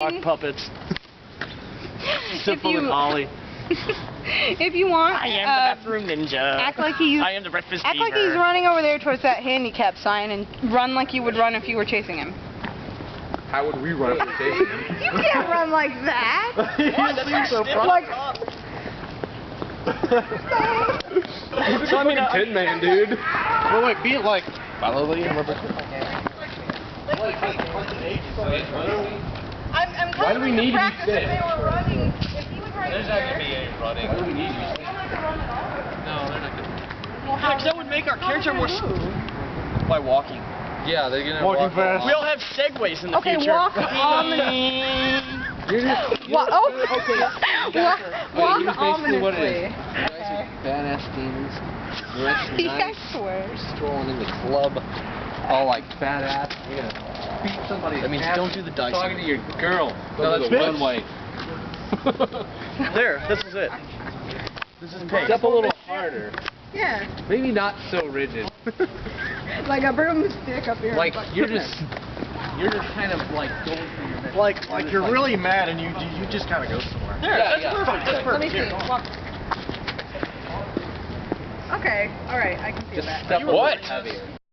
Rock puppets. If Simple you- and Ollie. If you want, I am the bathroom ninja. act like he's. I am the breakfast Act like fever. he's running over there towards that handicap sign and run like you would run if you were chasing him. How would we run if we were chasing him? You can't run like that. so Like. So I mean, Tin Man, dude. Well, wait, be it like. Probably. I'm Why do we need to be practice fit? if they were running. If he was right There's here. not going to be any running. Why do we need to be They don't like to run at all. No, they're not going to. Well, Yeah, because that would make our character more by walking. Yeah, they're gonna Walking walk fast. We'll have segways in the Okay, future. walk on the. Walk ominously. Badass demons. Dressed Yeah, I nice. swear. Strolling in the club. All like badass. You're gonna beat somebody. That means don't do the dice. Talking to your girl. No, that's the bitch. runway. There, this is it. This is pace. Step a little harder. Yeah. Maybe not so rigid. Like a broomstick up here. Like you're just kind of like going through your Like you're really mad and you just kind of go somewhere. There, Yeah, that's yeah. perfect. That's Let me perfect. see. Here. Walk. Okay. All right. I can see just that. step a What? little heavier.